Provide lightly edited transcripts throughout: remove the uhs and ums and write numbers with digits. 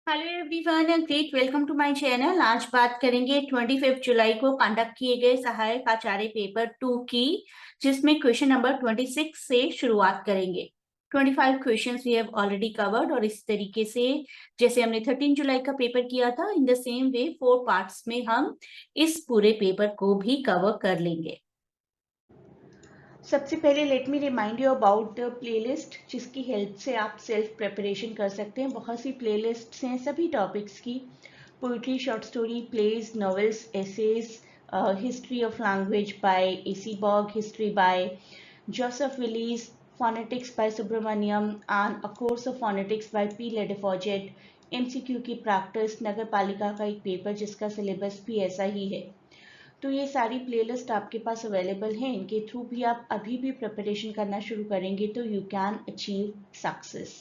Hello everyone, great welcome to my channel. आज बात करेंगे 25 जुलाई को कंडक्ट किए गए सहायक आचार्य पेपर 2 की, जिसमें क्वेश्चन नंबर 26 से शुरुआत करेंगे। 25 questions we have already covered, और इस तरीके से जैसे हमने 13 जुलाई का पेपर किया था, in the same way 4 parts में हम इस पूरे पेपर को भी कवर कर लेंगे। सबसे पहले let me remind you about the playlist, जिसकी हेल्प से आप सेल्फ प्रिपरेशन कर सकते हैं। बहुत सी प्लेलिस्ट्स हैं सभी टॉपिक्स की, poetry, short story, plays, novels, essays, history of language by A C Baugh, history by Joseph Willis, phonetics by Subramaniam and a course of phonetics by P Ladefoged, MCQ की प्रैक्टिस, नगर पालिका का एक पेपर जिसका सिलेबस भी ऐसा ही है। तो ये सारी प्लेलिस्ट आपके पास अवेलेबल हैं। इनके थ्रू भी आप अभी भी प्रिपरेशन करना शुरू करेंगे तो यू कैन अचीव सक्सेस।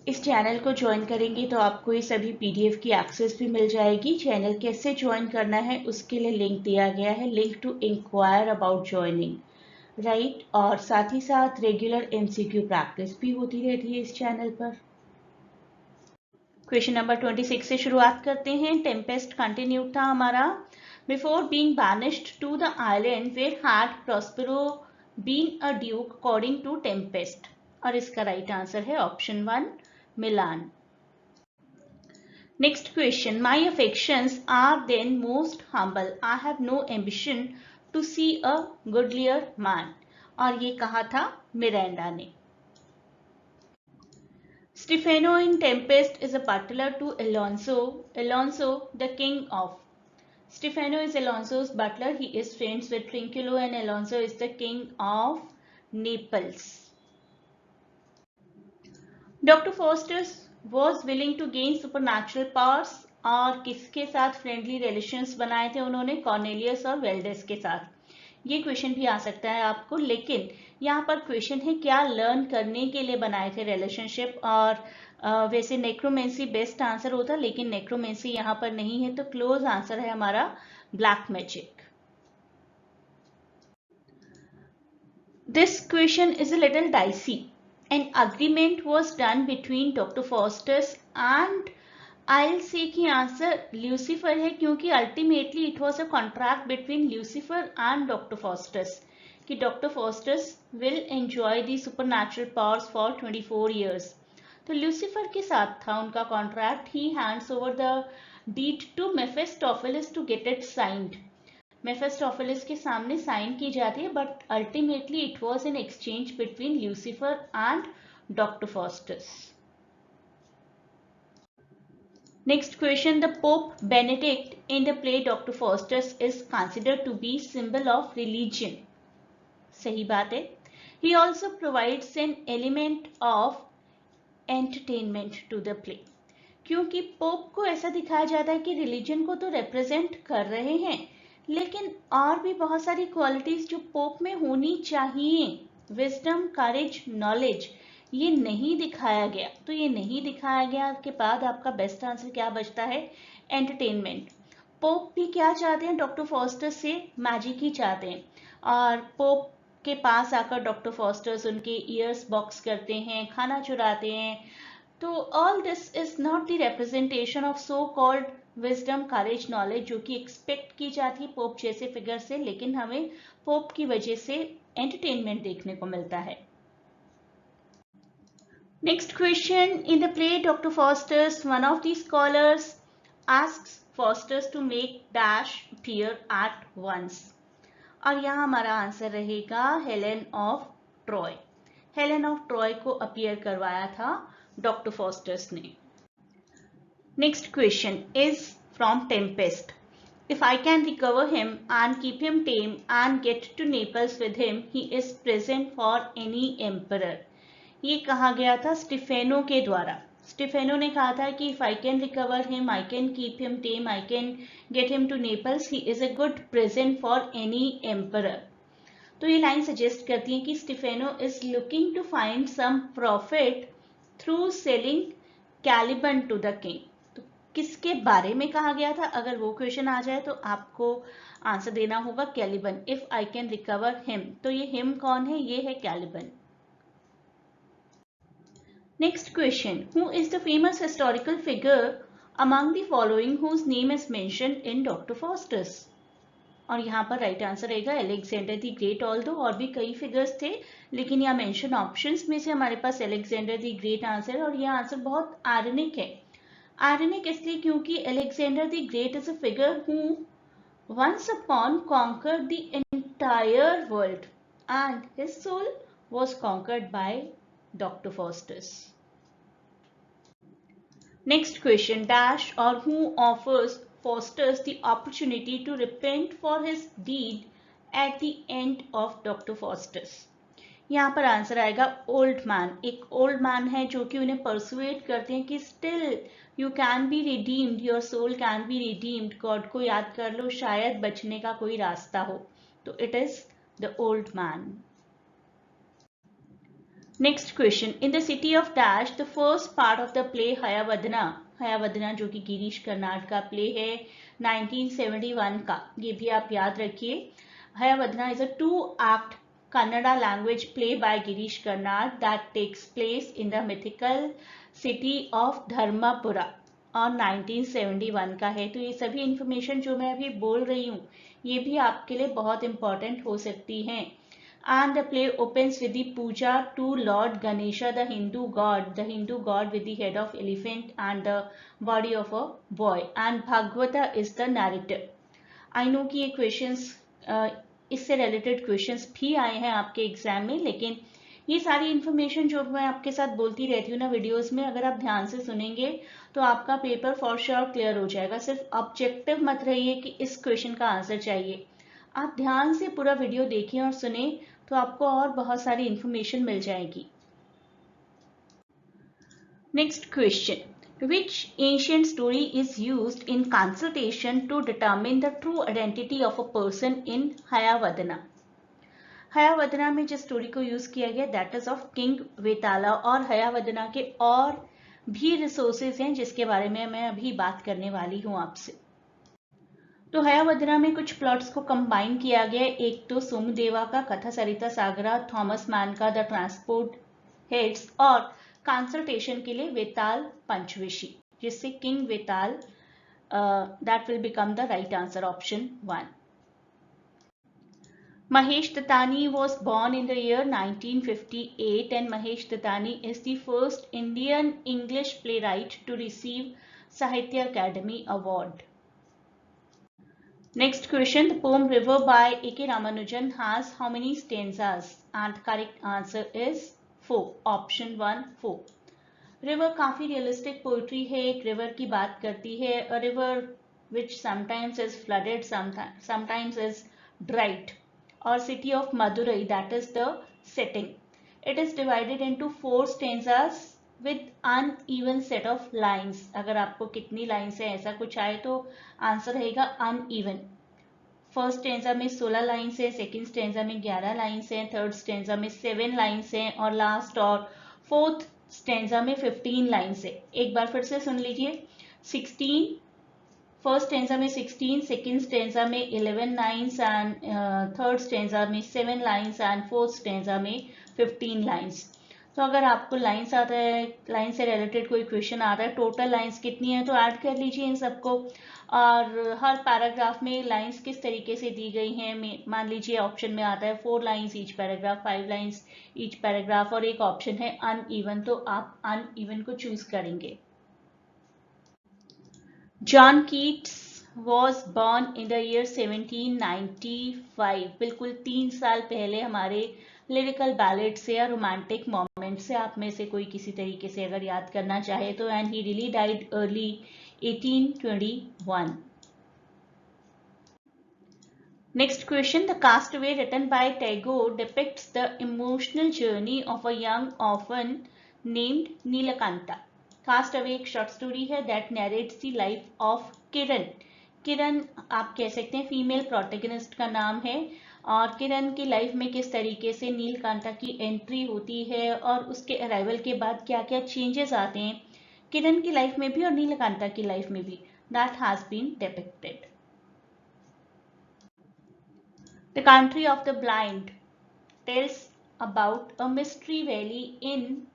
इस चैनल को ज्वाइन करेंगे तो आपको ये सभी पीडीएफ की एक्सेस भी मिल जाएगी। चैनल कैसे ज्वाइन करना है उसके लिए लिंक दिया गया है, link to enquire about joining, right. और साथ ही साथ रेगुलर एमसीक्यू प्रैक्टिस भी होती रहती है इस चैनल पर। क्वेश्चन नंबर 26 से शुरुआत करते हैं। टेम्पेस्ट कंटिन्यूड था हमारा। Before being banished to the island where had Prospero been a duke according to Tempest, और इसका राइट आंसर है option 1, Milan. Next question, my affections are then most humble, I have no ambition to see a goodlier man, और ये कहा था Miranda ने। Stefano in Tempest is a butler to Alonso. Alonso, the king of. Stefano is Alonso's butler. He is friends with Trinculo, and Alonso is the king of Naples. Dr. Faustus was willing to gain supernatural powers. और किसके साथ friendly relations बनाए थे उन्होंने? Cornelius और वेल्डेस के साथ। ये क्वेश्चन भी आ सकता है आपको, लेकिन यहाँ पर क्वेश्चन है क्या लर्न करने के लिए बनाए थे रिलेशनशिप। और वैसे नेक्रोमेंसी बेस्ट आंसर होता, लेकिन नेक्रोमेंसी यहाँ पर नहीं है, तो क्लोज आंसर है हमारा black magic. This question is a little dicey. An agreement was done between doctor Faustus and, I'll say कि आंसर ल्यूसीफर है, क्योंकि ultimately it was a contract between Lucifer and doctor Faustus कि doctor Faustus will enjoy the supernatural powers for 24 years। तो Lucifer के साथ था उनका contract. He hands over the deed to Mephistopheles to get it signed. Mephistopheles के सामने sign की जाती है, but ultimately it was an exchange between Lucifer and doctor Faustus. Next question, the Pope Benedict in the play Dr. Faustus is considered to be symbol of religion. सही बात है। He also provides an element of entertainment to the play. क्योंकि pope को ऐसा दिखाया जाता है कि रिलीजन को तो रिप्रेजेंट कर रहे हैं, लेकिन और भी बहुत सारी क्वालिटीज जो पोप में होनी चाहिए, विजडम, करेज, नॉलेज, ये नहीं दिखाया गया। तो ये नहीं दिखाया गया के बाद आपका बेस्ट आंसर क्या बचता है? एंटरटेनमेंट। पोप भी क्या चाहते हैं? डॉक्टर फॉस्टर्स से मैजिक ही चाहते हैं, और पोप के पास आकर डॉक्टर फॉस्टर्स उनके ईयर्स बॉक्स करते हैं, खाना चुराते हैं। तो all this is not the representation of so called wisdom, courage, knowledge, जो कि एक्सपेक्ट की जाती है पोप जैसे फिगर से, लेकिन हमें पोप की वजह से एंटरटेनमेंट देखने को मिलता है। Next question, in the play Dr. Faustus, one of the scholars asks Faustus to make dash appear at once, और यहाँ हमारा आंसर रहेगा Helen of Troy. Helen of Troy को अपीयर करवाया था डॉक्टर फॉस्टर्स ने। Next question is from Tempest. If I can recover him and keep him tame and get to Naples with him, he is present for any emperor. ये कहा गया था Stephano के द्वारा। स्टिफेनो ने कहा था कि if I can recover him, I can keep him tame, I can get him to Naples, he is a good present for any emperor. तो ये लाइन सजेस्ट करती है कि Stephano is looking to find some profit through selling Caliban to the king. तो किसके बारे में कहा गया था? अगर वो क्वेश्चन आ जाए तो आपको आंसर देना होगा Caliban. If I can recover him, तो ये हिम कौन है? ये है Caliban. Next question. Who is the famous historical figure among the following whose name is mentioned in Dr. Faustus? और यहाँ पर राइट आंसर रहेगा अलेक्जेंडर द ग्रेट। ऑल्दो और भी कई फिगर्स थे, लेकिन यहाँ मेंशन ऑप्शंस में से हमारे पास अलेक्जेंडर द ग्रेट आंसर है। और यह आंसर बहुत आयरनिक है। आयरनिक इसलिए क्योंकि Alexander the great is a figure who once upon conquered the entire world and his soul was conquered by Dr. Faustus. Next question. Dash or who offers Faustus the opportunity to repent for his deed at the end of Dr. Faustus. यहाँ पर answer आएगा old man. एक old man है जो कि उन्हें persuade करते हैं कि still you can be redeemed, your soul can be redeemed, God को याद कर लो, शायद बचने का कोई रास्ता हो। तो it is the old man. Next question. In the city of dash the first part of the play Hayavadana, Hayavadana जो कि गिरीश कर्नाड का प्ले है 1971 का, ये भी आप याद रखिए। Hayavadana is a 2-act Kannada language play by Girish Karnad that takes place in the mythical city of Dharmapura और 1971 का है। तो ये सभी इंफॉर्मेशन जो मैं अभी बोल रही हूँ ये भी आपके लिए बहुत इंपॉर्टेंट हो सकती हैं। And the play opens with the puja to Lord Ganesha, the Hindu god with the head of elephant and the body of a boy, and Bhagavata is the narrator. I know कि ये questions इससे related questions भी आए हैं आपके exam में, लेकिन ये सारी इन्फॉर्मेशन जो मैं आपके साथ बोलती रहती हूँ ना वीडियोस में, अगर आप ध्यान से सुनेंगे तो आपका पेपर फॉर श्योर क्लियर हो जाएगा। सिर्फ ऑब्जेक्टिव मत रहिए कि इस क्वेश्चन का आंसर चाहिए, आप ध्यान से पूरा वीडियो देखें और सुने तो आपको और बहुत सारी इंफॉर्मेशन मिल जाएगी। Next question. Which ancient story is used in consultation to determine the true identity of a person in Hayavadana? हयावदना में जिस स्टोरी को यूज किया गया दैट इज ऑफ किंग वेताला। और हयावदना के और भी रिसोर्सेज हैं जिसके बारे में मैं अभी बात करने वाली हूं आपसे। तो हयावदना में कुछ प्लॉट्स को कंबाइन किया गया। एक तो सोमदेवा का, कथा सरिता सागरा, थॉमस मैन का द ट्रांसपोर्ट हेड्स, और कंसल्टेशन के लिए वेताल पंचविशी, जिससे king Vetal that will become the right answer, option 1। Mahesh Tatani was born in the year 1958 and Mahesh Tatani is the first Indian English playwright to receive Sahitya Academy Award. Next question. The poem River by A.K. Ramanujan has how many stanzas? And correct answer is 4. Option 1 4. River काफी realistic poetry है, एक river की बात करती है, a river which sometimes is flooded, sometimes is dried. Or city of Madurai, that is the setting. It is divided into 4 stanzas with uneven set of lines. अगर आपको कितनी लाइन्स है ऐसा कुछ आए तो आंसर रहेगा uneven. फर्स्ट स्टेंजा में 16 लाइन्स है, सेकेंड स्टेंजा में 11 लाइन्स है, थर्ड स्टेंजा में 7 लाइन्स है और लास्ट और फोर्थ स्टेंजा में 15 लाइन्स है। एक बार फिर से सुन लीजिए। 16 फर्स्ट स्टेंजा में 16, सेकेंड स्टेंजा में 11 लाइन्स एंड थर्ड स्टेंजा में 7 लाइन्स एंड फोर्थ स्टेंजा में 15 लाइन्स। तो अगर आपको लाइन्स आता है, लाइन से रिलेटेड कोई क्वेश्चन आता है, टोटल लाइन्स कितनी है तो ऐड कर लीजिए इन सबको। और हर पैराग्राफ में लाइन्स किस तरीके से दी गई हैं, मान लीजिए ऑप्शन में आता है 4 lines each paragraph, 5 lines each paragraph, और एक ऑप्शन है अनइवन, तो आप अनइवन को चूज करेंगे। John Keats was born in the year 1795. बिल्कुल 3 साल पहले हमारे लिरिकल बैलेट से या रोमांटिक मोमेंट से आप में से कोई किसी तरीके से अगर याद करना चाहे तो, and he really died early 1821. Next question. The Castaway written by Tagore depicts the emotional journey of a young orphan named Neelakanta. Cast away एक शॉर्ट स्टोरी है that narrates the life of Kiran. Kiran आप कह सकते हैं female protagonist का नाम है, और किरण की लाइफ में किस तरीके से नीलकांता की एंट्री होती है और उसके अराइवल के बाद क्या क्या चेंजेस आते हैं किरण की लाइफ में भी और नीलकांता की लाइफ में भी, that has been depicted. The country of the blind tells about a mystery valley in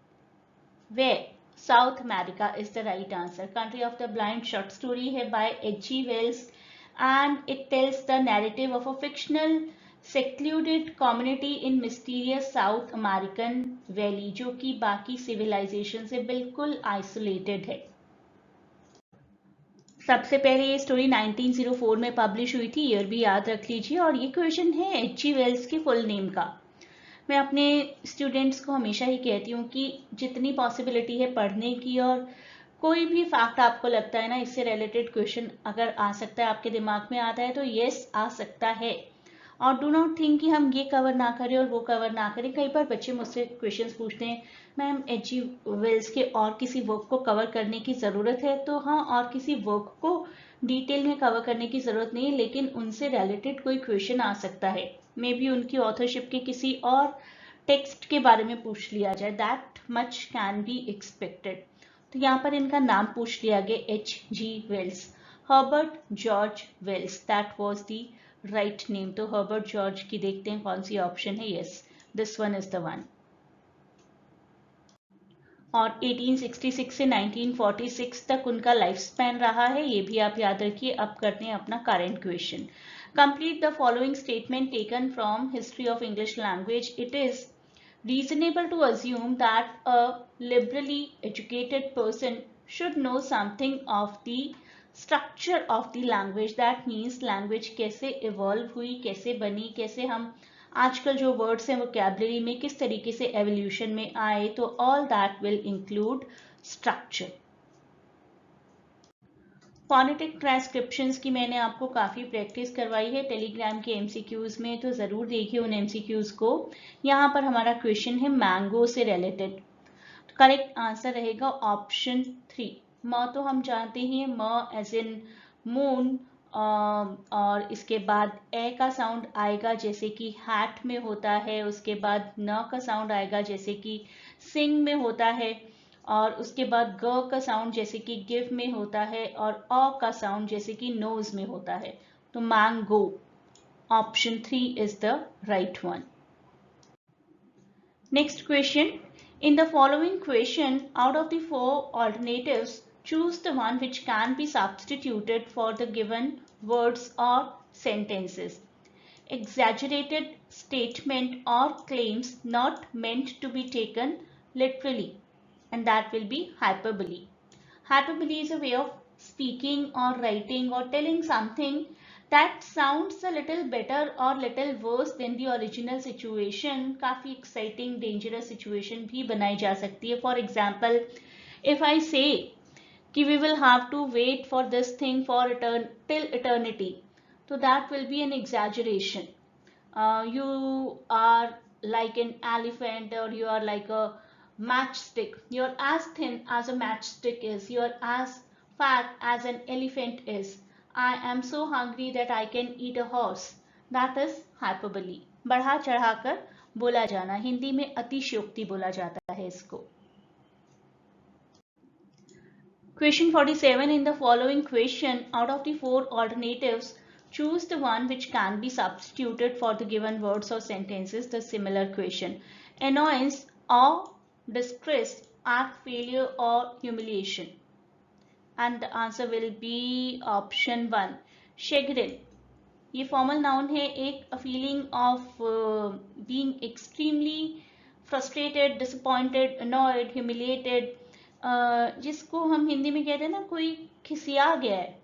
Where? South America is the right answer. Country of the Blind short story है by H.G. Wells and it tells the narrative of a fictional secluded community in mysterious South American valley जो कि बाकी civilization से बिल्कुल isolated है। सबसे पहले ये स्टोरी 1904 में पब्लिश हुई थी, ईयर भी याद रख लीजिए। और ये क्वेश्चन है H.G. वेल्स के फुल नेम का। मैं अपने स्टूडेंट्स को हमेशा ही कहती हूँ कि जितनी पॉसिबिलिटी है पढ़ने की, और कोई भी फैक्ट आपको लगता है ना इससे रिलेटेड क्वेश्चन अगर आ सकता है, आपके दिमाग में आता है तो यस आ सकता है। और डू नॉट थिंक कि हम ये कवर ना करें और वो कवर ना करें। कई बार बच्चे मुझसे क्वेश्चंस पूछते हैं मैम H.G. वेल्स के और किसी वर्क को कवर करने की ज़रूरत है, तो हाँ, और किसी वर्क को डिटेल में कवर करने की ज़रूरत नहीं है, लेकिन उनसे रिलेटेड कोई क्वेश्चन आ सकता है। मे बी उनकी ऑथरशिप के किसी और टेक्स्ट के बारे में पूछ लिया जाए, that much can be expected. तो यहाँ पर इनका नाम पूछ लिया गया H.G. Wells, Herbert George Wells, that was the right name. तो हर्बर्ट जॉर्ज की देखते हैं कौन सी ऑप्शन है। Yes, this one is the one. और 1866 से 1946 तक उनका लाइफ स्पैन रहा है, ये भी आप याद रखिए। अब करते हैं अपना current question. Complete the following statement taken from history of English language. It is reasonable to assume that a liberally educated person should know something of the structure of the language. That means language कैसे evolve हुई, कैसे बनी, कैसे हम आजकल जो words हैं vocabulary में किस तरीके से एवोल्यूशन में आए, तो all that will include structure. Phonetic transcriptions की मैंने आपको काफ़ी प्रैक्टिस करवाई है टेलीग्राम के एमसीक्यूज में, तो ज़रूर देखिए उन एमसीक्यूज को। यहाँ पर हमारा क्वेश्चन है मैंगो से रिलेटेड। तो करेक्ट आंसर रहेगा ऑप्शन 3। म तो हम जानते हैं, म एज इन मून, और इसके बाद ए का साउंड आएगा जैसे कि हैट में होता है, उसके बाद न का साउंड आएगा जैसे कि सिंग में होता है, और उसके बाद ग का साउंड जैसे कि गिव में होता है, और अ का साउंड जैसे कि नोज में होता है। तो mango, option 3 is the right one. Next question, in the following question, out of the 4 alternatives, choose the one which can be substituted for the given words or sentences. Exaggerated statement or claims not meant to be taken literally, and that will be hyperbole. Hyperbole is a way of speaking or writing or telling something that sounds a little better or little worse than the original situation. काफी exciting, dangerous situation भी बनाई जा सकती है। For example, if I say कि we will have to wait for this thing for till eternity, so that will be an exaggeration. You are like an elephant, or you are like a matchstick. You're as thin as a matchstick is. You're as fat as an elephant is. I am so hungry that I can eat a horse. That is hyperbole. बढ़ा चढ़ाकर बोला जाना, हिंदी में अतिशयोक्ति बोला जाता है इसको। Question 47, in the following question, out of the 4 alternatives, choose the one which can be substituted for the given words or sentences. The similar question: annoyance, awe, distress, act, failure, or humiliation. And the answer will be option 1, chagrin. ये formal noun है, एक feeling of being extremely frustrated, disappointed, annoyed, humiliated, जिसको हम हिंदी में कहते हैं ना कोई खिसिया गया है,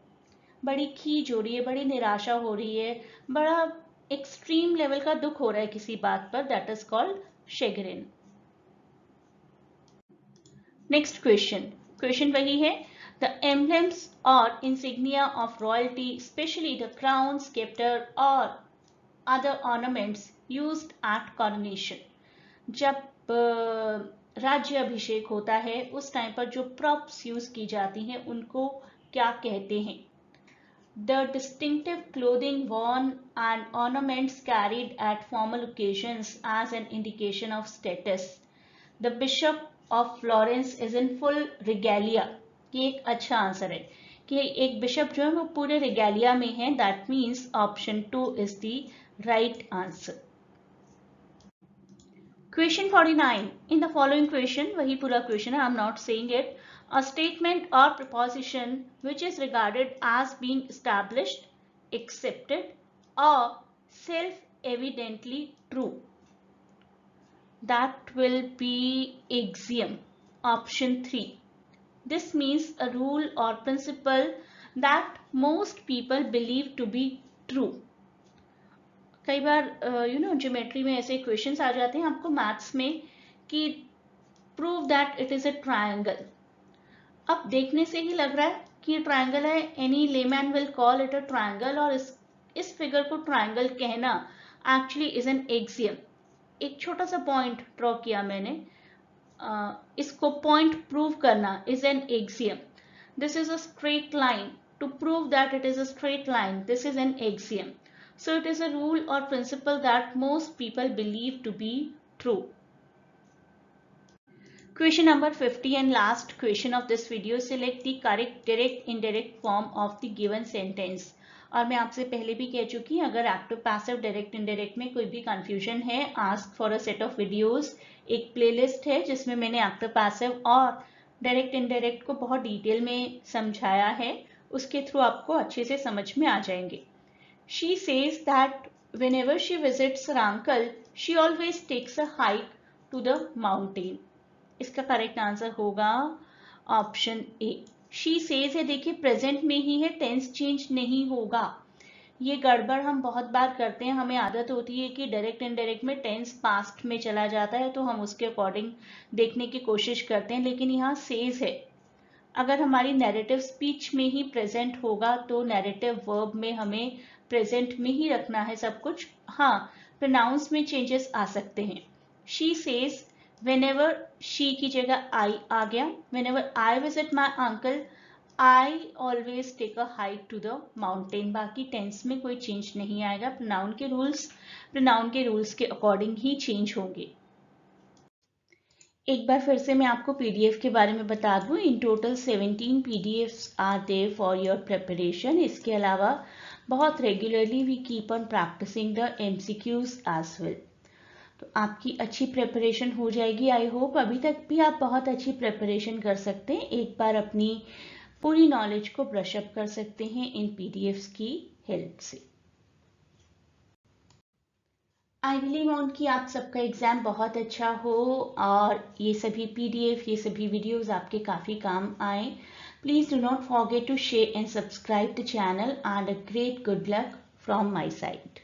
बड़ी खीज हो रही है, बड़ी निराशा हो रही है, बड़ा एक्सट्रीम लेवल का दुख हो रहा है किसी बात पर, that is called chagrin. Next question वही है, the emblems or insignia of royalty, especially the crown, scepter or other ornaments used at coronation. जब राज्य अभिषेक होता है उस टाइम पर जो प्रॉप्स यूज की जाती हैं उनको क्या कहते हैं? The distinctive clothing worn and ornaments carried at formal occasions as an indication of status. The Bishop of Florence is in full regalia. ये एक अच्छा आंसर है कि एक बिशप जो है वो पूरे रिगैलिया में है, that means option 2 is the right answer. Question 49. In the following question, वही पूरा question है, I am not saying it. A statement or proposition which is regarded as being established, accepted, or self-evidently true. That will be axiom. Option 3. This means a rule or principle that most people believe to be true. कई बार geometry में ऐसे questions आ जाते हैं आपको maths में कि prove that it is a triangle. अब देखने से ही लग रहा है कि ये ट्रायंगल है. Any layman will call it a triangle. और इस फिगर को ट्रायंगल कहना एक्चुअली इज एन एक्सियम. एक छोटा सा पॉइंट ड्रॉ किया मैंने. इसको पॉइंट प्रूव करना is an axiom. This is a straight line. To prove that it is a straight line, this is an axiom. So it is a rule or principle that most people believe to be true. Question number 50 and last question of this video. Select the correct direct indirect form of the given sentence. और मैं आपसे पहले भी कह चुकी हूँ, अगर active passive direct indirect में कोई भी कंफ्यूजन है, ask for a set of videos. एक प्लेलिस्ट है जिसमें मैंने एक्टिव पैसिव और डायरेक्ट इनडायरेक्ट को बहुत डिटेल में समझाया है. उसके थ्रू आपको अच्छे से समझ में आ जाएंगे. She says that whenever she visits her uncle, she always takes a hike to the mountain. इसका करेक्ट आंसर होगा ऑप्शन ए. She says है, देखिए प्रेजेंट में ही है, टेंस चेंज नहीं होगा. ये गड़बड़ हम बहुत बार करते हैं. हमें आदत होती है कि डायरेक्ट इनडायरेक्ट में टेंस पास्ट में चला जाता है, तो हम उसके अकॉर्डिंग देखने की कोशिश करते हैं. लेकिन यहाँ सेज है. अगर हमारी नैरेटिव स्पीच में ही प्रेजेंट होगा तो नैरेटिव वर्ब में हमें प्रेजेंट में ही रखना है सब कुछ. हाँ, प्रोनाउंस में चेंजेस आ सकते हैं. शी सेज, व्हेनेवर शी की जगह आई आ गया. Whenever I visit my uncle, I always take a hike to the mountain. बाकी टेंस में कोई चेंज नहीं आएगा. प्रोनाउन के रूल्स के अकॉर्डिंग ही चेंज होंगे. एक बार फिर से मैं आपको पीडीएफ के बारे में बता दूं. In total 17 PDFs are there for your preparation. इसके अलावा बहुत regularly we keep on practising the MCQs as well. तो आपकी अच्छी प्रिपरेशन हो जाएगी. आई होप अभी तक भी आप बहुत अच्छी प्रिपरेशन कर सकते हैं. एक बार अपनी पूरी नॉलेज को ब्रश अप कर सकते हैं इन पीडीएफ्स की हेल्प से. आई रियली वांट कि आप सबका एग्जाम बहुत अच्छा हो और ये सभी पीडीएफ, ये सभी वीडियोस आपके काफ़ी काम आए. Please do not forget to share and subscribe the channel and a great good luck from my side.